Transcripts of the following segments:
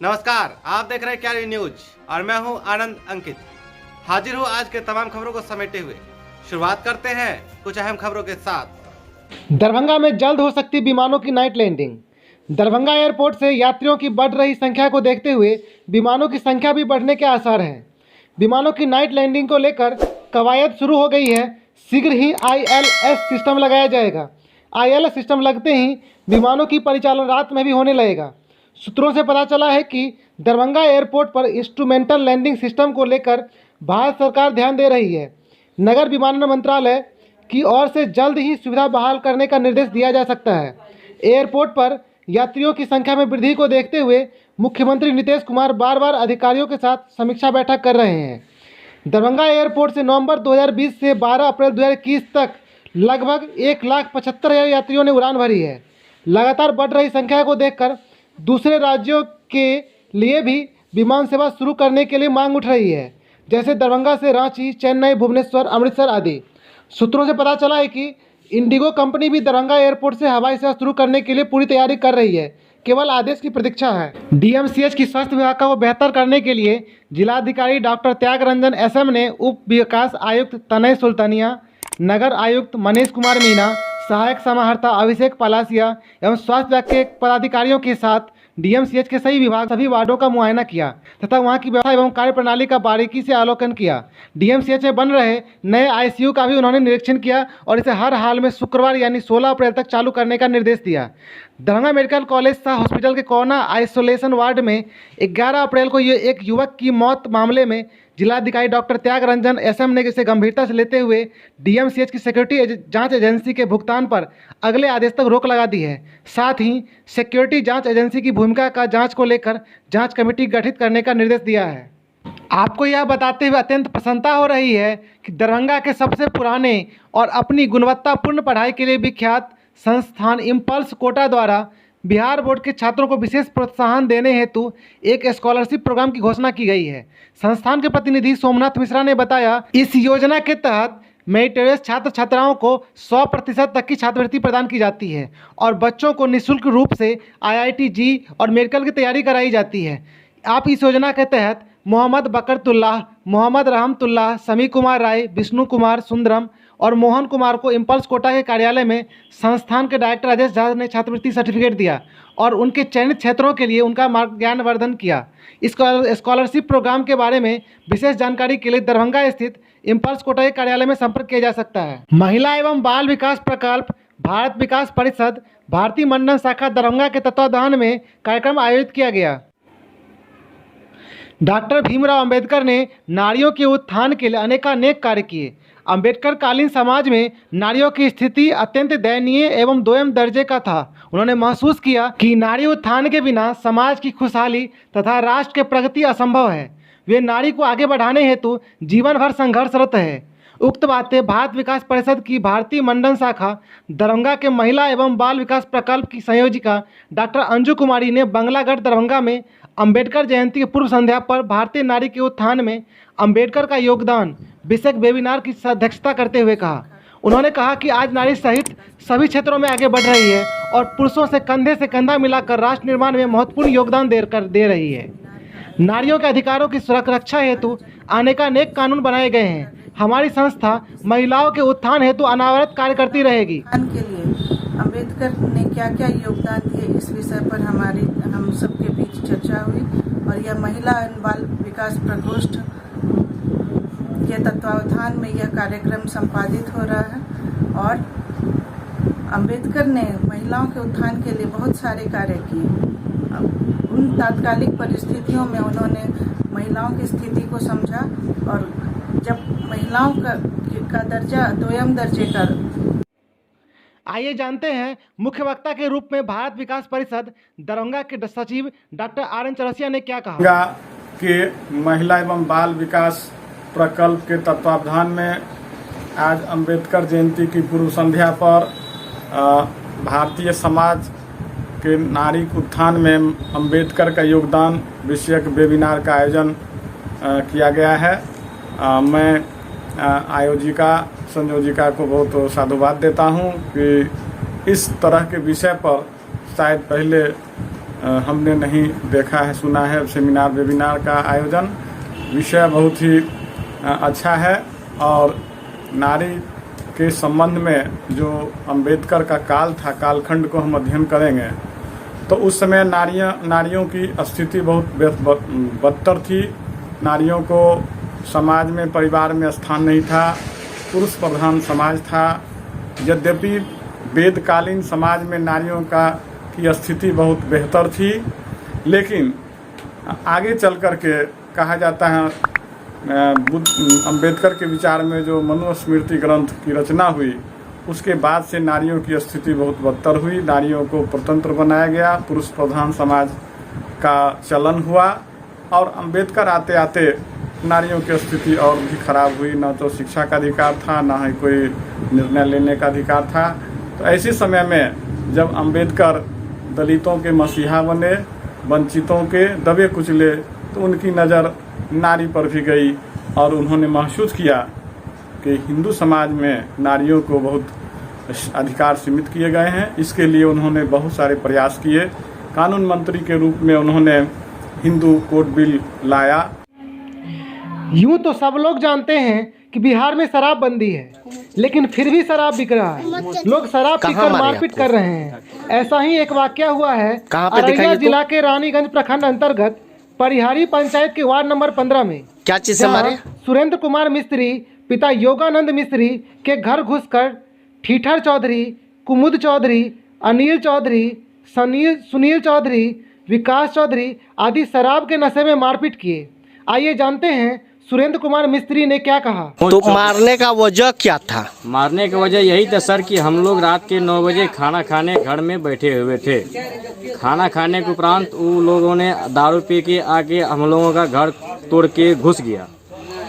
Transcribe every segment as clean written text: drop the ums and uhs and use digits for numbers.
नमस्कार, आप देख रहे हैं क्यारी न्यूज और मैं हूं आनंद अंकित। हाजिर हूं आज के तमाम खबरों को समेटे हुए। शुरुआत करते हैं कुछ अहम खबरों के साथ। दरभंगा में जल्द हो सकती विमानों की नाइट लैंडिंग। दरभंगा एयरपोर्ट से यात्रियों की बढ़ रही संख्या को देखते हुए विमानों की संख्या भी बढ़ने के आसार हैं। विमानों की नाइट लैंडिंग को लेकर कवायद शुरू हो गई है। शीघ्र ही ILS सिस्टम लगाया जाएगा। ILS सिस्टम लगते ही विमानों की परिचालन रात में भी होने लगेगा। सूत्रों से पता चला है कि दरभंगा एयरपोर्ट पर इंस्ट्रूमेंटल लैंडिंग सिस्टम को लेकर भारत सरकार ध्यान दे रही है। नगर विमानन मंत्रालय की ओर से जल्द ही सुविधा बहाल करने का निर्देश दिया जा सकता है। एयरपोर्ट पर यात्रियों की संख्या में वृद्धि को देखते हुए मुख्यमंत्री नीतीश कुमार बार बार अधिकारियों के साथ समीक्षा बैठक कर रहे हैं। दरभंगा एयरपोर्ट से नवंबर 2020 से 12 अप्रैल 2021 तक लगभग 1,75,000 यात्रियों ने उड़ान भरी है। लगातार बढ़ रही संख्या को देखकर दूसरे राज्यों के लिए भी विमान सेवा शुरू करने के लिए मांग उठ रही है, जैसे दरभंगा से रांची, चेन्नई, भुवनेश्वर, अमृतसर आदि। सूत्रों से पता चला है कि इंडिगो कंपनी भी दरभंगा एयरपोर्ट से हवाई सेवा शुरू करने के लिए पूरी तैयारी कर रही है, केवल आदेश की प्रतीक्षा है। DMCH की स्वास्थ्य व्यवस्था को बेहतर करने के लिए जिलाधिकारी डॉक्टर त्यागरंजन SM ने उप विकास आयुक्त तनय सुल्तानिया, नगर आयुक्त मनीष कुमार मीणा, सहायक समाहर्ता अभिषेक पलासिया एवं स्वास्थ्य विभाग के पदाधिकारियों के साथ DMCH के सभी वार्डों का मुआयना किया तथा वहां की व्यवस्था एवं कार्यप्रणाली का बारीकी से अवलोकन किया। DMCH में बन रहे नए ICU का भी उन्होंने निरीक्षण किया और इसे हर हाल में शुक्रवार यानी 16 अप्रैल तक चालू करने का निर्देश दिया। Darbhanga medical college Shah hospital के कोरोना आइसोलेशन वार्ड में 11 अप्रैल को एक युवक की मौत मामले में जिलाधिकारी डॉक्टर त्यागरंजन SM ने इसे गंभीरता से लेते हुए DMCH की सिक्योरिटी जांच एजेंसी के भुगतान पर अगले आदेश तक रोक लगा दी है। साथ ही सिक्योरिटी जांच एजेंसी की भूमिका का जांच को लेकर जांच कमेटी गठित करने का निर्देश दिया है। आपको यह बताते हुए अत्यंत प्रसन्नता हो रही है कि दरभंगा के सबसे पुराने और अपनी गुणवत्तापूर्ण पढ़ाई के लिए विख्यात संस्थान इम्पल्स कोटा द्वारा बिहार बोर्ड के छात्रों को विशेष प्रोत्साहन देने हेतु एक स्कॉलरशिप प्रोग्राम की घोषणा की गई है। संस्थान के प्रतिनिधि सोमनाथ मिश्रा ने बताया, इस योजना के तहत मेरिटोरियस छात्र छात्राओं को 100% तक की छात्रवृत्ति प्रदान की जाती है और बच्चों को निःशुल्क रूप से IIT JEE और मेडिकल की तैयारी कराई जाती है। आप इस योजना के तहत मोहम्मद बकरतुल्लाह, मोहम्मद रहमतुल्लाह, समी कुमार राय, विष्णु कुमार सुंदरम और मोहन कुमार को इम्पल्स कोटा के कार्यालय में संस्थान के डायरेक्टर राजेश झा ने छात्रवृत्ति सर्टिफिकेट दिया और उनके चयनित क्षेत्रों के लिए उनका ज्ञानवर्धन किया। इस स्कॉलरशिप प्रोग्राम के बारे में विशेष जानकारी के लिए दरभंगा स्थित इम्पल्स कोटा के कार्यालय में संपर्क किया जा सकता है। महिला एवं बाल विकास प्रकल्प भारत विकास परिषद भारतीय मंडल शाखा दरभंगा के तत्वावधान में कार्यक्रम आयोजित किया गया। डॉक्टर भीमराव अंबेडकर ने नारियों के उत्थान के लिए अनेकानेक कार्य किए। अंबेडकर कालीन समाज में नारियों की स्थिति अत्यंत दयनीय एवं दोयम दर्जे का था। उन्होंने महसूस किया कि नारी उत्थान के बिना समाज की खुशहाली तथा राष्ट्र की प्रगति असंभव है। वे नारी को आगे बढ़ाने हेतु जीवन भर संघर्षरत है। उक्त बातें भारत विकास परिषद की भारतीय मंडल शाखा दरभंगा के महिला एवं बाल विकास प्रकल्प की संयोजिका डॉक्टर अंजू कुमारी ने बंगलागढ़ दरभंगा में अंबेडकर जयंती की पूर्व संध्या पर भारतीय नारी के उत्थान में अंबेडकर का योगदान विषयक वेबिनार की अध्यक्षता करते हुए कहा। उन्होंने कहा कि आज नारी सहित सभी क्षेत्रों में आगे बढ़ रही है और पुरुषों से कंधा मिलाकर राष्ट्र निर्माण में महत्वपूर्ण योगदान दे रही है। नारियों के अधिकारों की सुरक्षा हेतु अनेकानेक कानून बनाए गए हैं। हमारी संस्था महिलाओं के उत्थान हेतु अनावरत कार्य करती रहेगी। के लिए अंबेडकर ने क्या क्या योगदान दिए, इस विषय पर हम सबके बीच चर्चा हुई और यह महिला एवं बाल विकास प्रकोष्ठ के तत्वावधान में यह कार्यक्रम संपादित हो रहा है। और अंबेडकर ने महिलाओं के उत्थान के लिए बहुत सारे कार्य किए। उन तात्कालिक परिस्थितियों में उन्होंने महिलाओं की स्थिति को समझा और जब महिलाओं का दर्जा दोयम दर्जे का। आइए जानते हैं मुख्य वक्ता के रूप में भारत विकास परिषद दरभंगा के सचिव डॉक्टर RN चौरसिया ने क्या कहा। कि महिला एवं बाल विकास प्रकल्प के तत्वावधान में आज अंबेडकर जयंती की पूर्व संध्या पर भारतीय समाज के नारी उत्थान में अंबेडकर का योगदान विषयक वेबिनार का आयोजन किया गया है। मैं आयोजिका संयोजिका को बहुत साधुवाद देता हूं कि इस तरह के विषय पर शायद पहले हमने नहीं देखा है, सुना है। सेमिनार वेबिनार का आयोजन, विषय बहुत ही अच्छा है और नारी के संबंध में जो अंबेडकर का काल था, कालखंड को हम अध्ययन करेंगे तो उस समय नारियों की स्थिति बहुत बदतर थी। नारियों को समाज में, परिवार में स्थान नहीं था, पुरुष प्रधान समाज था। यद्यपि वेदकालीन समाज में नारियों की स्थिति बहुत बेहतर थी, लेकिन आगे चल कर के कहा जाता है अंबेडकर के विचार में जो मनुस्मृति ग्रंथ की रचना हुई उसके बाद से नारियों की स्थिति बहुत बदतर हुई। नारियों को स्वतंत्र बनाया गया, पुरुष प्रधान समाज का चलन हुआ और अंबेडकर आते आते नारियों की स्थिति और भी खराब हुई। न तो शिक्षा का अधिकार था, न ही कोई निर्णय लेने का अधिकार था। तो ऐसे समय में जब अंबेडकर दलितों के मसीहा बने, वंचितों के दबे कुचले, तो उनकी नज़र नारी पर भी गई और उन्होंने महसूस किया कि हिंदू समाज में नारियों को बहुत अधिकार सीमित किए गए हैं। इसके लिए उन्होंने बहुत सारे प्रयास किए। कानून मंत्री के रूप में उन्होंने हिंदू कोड बिल लाया। यूं तो सब लोग जानते हैं कि बिहार में शराबबंदी है, लेकिन फिर भी शराब बिक रहा है। लोग शराब पीकर मारपीट कर रहे हैं। ऐसा ही एक वाकया हुआ है अररिया जिला के रानीगंज प्रखंड अंतर्गत परिहारी पंचायत के वार्ड नंबर 15 में। क्या चीज से मारे? सुरेंद्र कुमार मिस्त्री पिता योगानंद मिस्त्री के घर घुसकर ठीठर चौधरी, कुमुद चौधरी, अनिल चौधरी, सुनील चौधरी, विकास चौधरी आदि शराब के नशे में मारपीट किए। आइए जानते हैं सुरेंद्र कुमार मिस्त्री ने क्या कहा। तो मारने का वजह क्या था? मारने की वजह यही था सर कि हम लोग रात के 9 बजे खाना खाने घर में बैठे हुए थे। खाना खाने के उपरांत उन लोगों ने दारू पी के आके हम लोगों का घर तोड़ के घुस गया।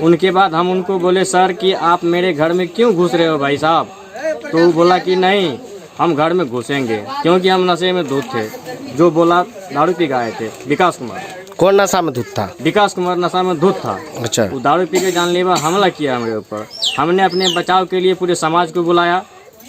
उनके बाद हम उनको बोले सर कि आप मेरे घर में क्यों घुस रहे हो भाई साहब? तो वो बोला कि नहीं, हम घर में घुसेंगे, क्योंकि हम नशे में धुत थे। जो बोला दारू पी के आए थे। विकास कुमार। कौन नशा में धुत था? विकास कुमार नशा में धुत था। अच्छा। वो दारू पी के जानलेवा हमला किया हमारे ऊपर। हमने अपने बचाव के लिए पूरे समाज को बुलाया।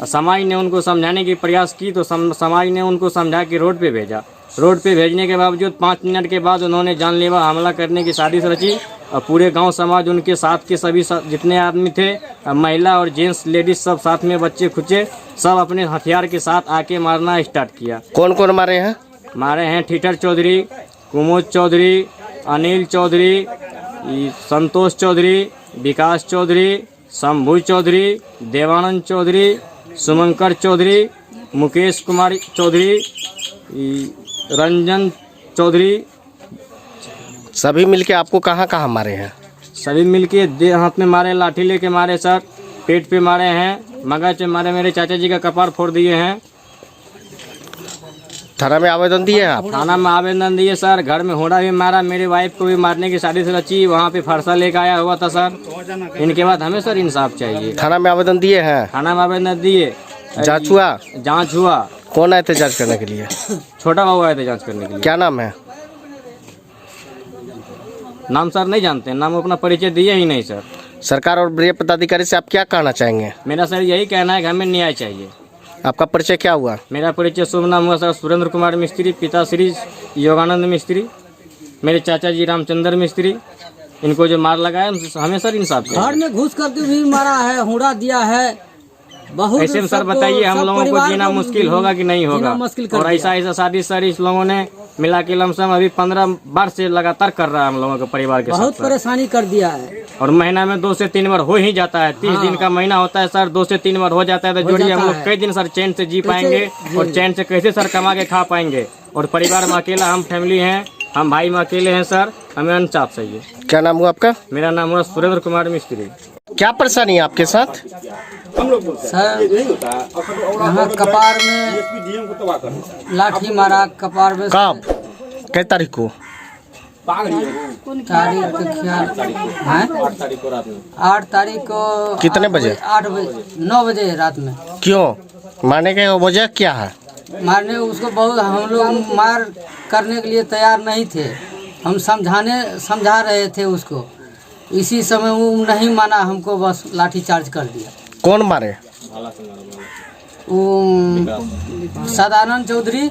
समाज ने उनको समझाने की प्रयास की तो समाज ने उनको समझा के रोड पे भेजा। रोड पे भेजने के बावजूद 5 मिनट के बाद उन्होंने जानलेवा हमला करने की साजिश रची और पूरे गांव समाज, उनके साथ के सभी जितने आदमी थे, महिला और जेंट्स लेडीज सब साथ में, बच्चे खुच्चे सब अपने हथियार के साथ आके मारना स्टार्ट किया। कौन कौन मारे हैं? मारे हैं ठीठर चौधरी, कुमुद चौधरी, अनिल चौधरी, संतोष चौधरी, विकास चौधरी, शंभू चौधरी, देवानंद चौधरी, सुमंकर चौधरी, मुकेश कुमार चौधरी, रंजन चौधरी। सभी मिलके आपको कहाँ कहाँ मारे हैं? सभी मिलके देह हाथ में मारे, लाठी लेके मारे सर, पेट पे मारे हैं, मगज पे मारे, मेरे चाचा जी का कपार फोड़ दिए हैं। थाना में आवेदन दिए आप? थाना में आवेदन दिए सर। घर में होड़ा भी मारा, मेरे वाइफ को भी मारने की साजिश रची। वहाँ पे फरसा लेकर आया हुआ था सर। इनके बाद हमें सर इंसाफ चाहिए। थाना में आवेदन दिए हैं? थाना में आवेदन दिए। जांच हुआ? जांच हुआ। कौन आए थे जांच करने के लिए? छोटा बाबू आए थे जांच करने के लिए। क्या नाम है? नाम सर नहीं जानते, नाम अपना परिचय दिए ही नहीं सर। सरकार और बड़े पदाधिकारी से आप क्या कहना चाहेंगे? मेरा सर यही कहना है कि हमें न्याय चाहिए। आपका परिचय क्या हुआ? मेरा परिचय शुभ नाम हुआ सर सुरेंद्र कुमार मिस्त्री, पिता श्री योगानंद मिस्त्री, मेरे चाचा जी रामचंद्र मिस्त्री। इनको जो मार लगाया हमें सर इंसाफ चाहिए। घर में घुस करके भी मारा है, हुड़ा दिया है बहुत। ऐसे में सर बताइए हम लोगों को जीना मुश्किल होगा कि नहीं होगा? और ऐसा शादी सर इस लोगों ने मिला के लमसम अभी 15 बार से लगातार कर रहा है हम लोगों के परिवार के साथ। बहुत परेशानी कर दिया है। और महीना में 2 से 3 बार हो ही जाता है। 30 दिन का महीना होता है सर, 2 से 3 बार हो जाता है। तो जोड़िए हम लोग कई दिन सर चैन से जी पाएंगे और चैन से कैसे सर कमा के खा पाएंगे? और परिवार में अकेला हम फैमिली हैं, हम भाई में अकेले हैं सर, हमें इंसाफ चाहिए। क्या नाम हुआ आपका? मेरा नाम हुआ सुरेंद्र कुमार मिस्त्री। क्या परेशानी है आपके साथ? सर यहाँ कपार में लाठी मारा, कपार में। कब? किस तारीख को? तारीख का ख्याल है 8 तारीख को। कितने बजे? 8 बजे 9 बजे रात में। क्यों मारने के वजह क्या है? मारने उसको बहुत, हम लोग मार करने के लिए तैयार नहीं थे। हम समझा रहे थे उसको। इसी समय वो नहीं माना, हमको बस लाठी चार्ज कर दिया। कौन मारे? सदानंद चौधरी,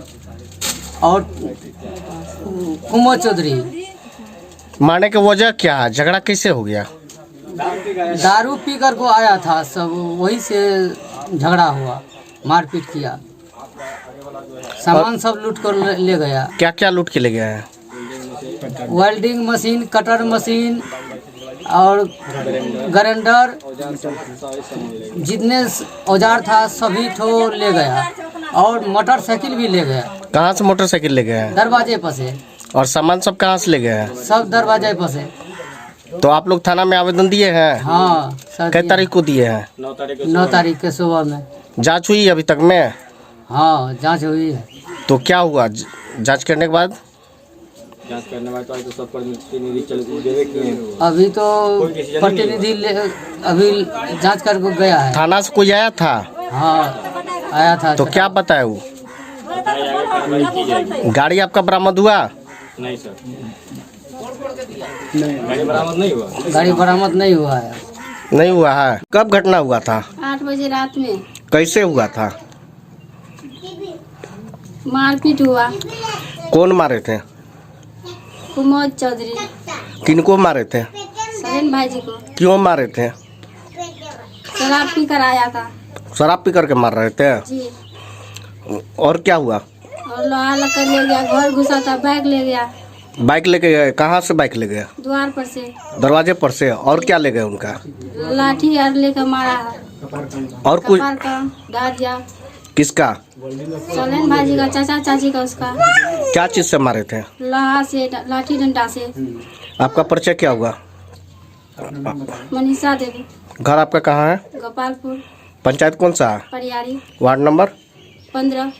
और कुमोद चौधरी। मारने की वजह क्या है? झगड़ा कैसे हो गया? दारू पी कर को आया था सब, वही से झगड़ा हुआ, मारपीट किया, सामान सब लूट कर ले गया। क्या क्या लूट के ले गया है? वेल्डिंग मशीन, कटर मशीन और ग्राइंडर, जितने औजार था सभी ठो ले गया, और मोटरसाइकिल भी ले गया। कहाँ से मोटरसाइकिल ले गया है? दरवाजे पर से। और सामान सब कहाँ से ले गया है? सब दरवाजे पर से। तो आप लोग थाना में आवेदन दिए हैं? हाँ सर। कितनी तारीख को दिए हैं? 9 तारीख के सुबह में। जांच हुई अभी तक में? हाँ जांच हुई है। तो क्या हुआ जांच करने के बाद? तो सब प्रतिनिधि अभी तो प्रतिनिधि अभी जांच कर गया है। थाना से कोई आया था? हाँ आया था। तो क्या बताया वो? गाड़ी आपका बरामद हुआ? नहीं सर, गाड़ी बरामद नहीं हुआ। गाड़ी बरामद नहीं हुआ है। नहीं हुआ है। कब घटना हुआ था? 8 बजे रात में। कैसे हुआ था? मारपीट हुआ। कौन मारे थे? कुमोद चौधरी। किनको मारे थे? सरेन भाई जी को। क्यों मारे थे? शराब पी कर आया था। शराब पी करके मार रहे थे? जी। और क्या हुआ? और लोहा लकर ले गया, घर घुसा था, बैग ले गया। बाइक लेके गए? कहाँ से बाइक ले गया? द्वार पर से। दरवाजे पर से? और क्या ले गए उनका? लाठी और लेकर मारा है। और कुछ? कपार का ढा दिया। किसका? सरेन भाई जी का, चाचा चाची का। उसका क्या चीज से मारे थे? लोहा से, लाठी डंडा से। आपका परिचय क्या हुआ? मनीषा देवी। घर आपका कहाँ है? गोपालपुर। पंचायत कौन सा है? परियारी। Ward number? 15।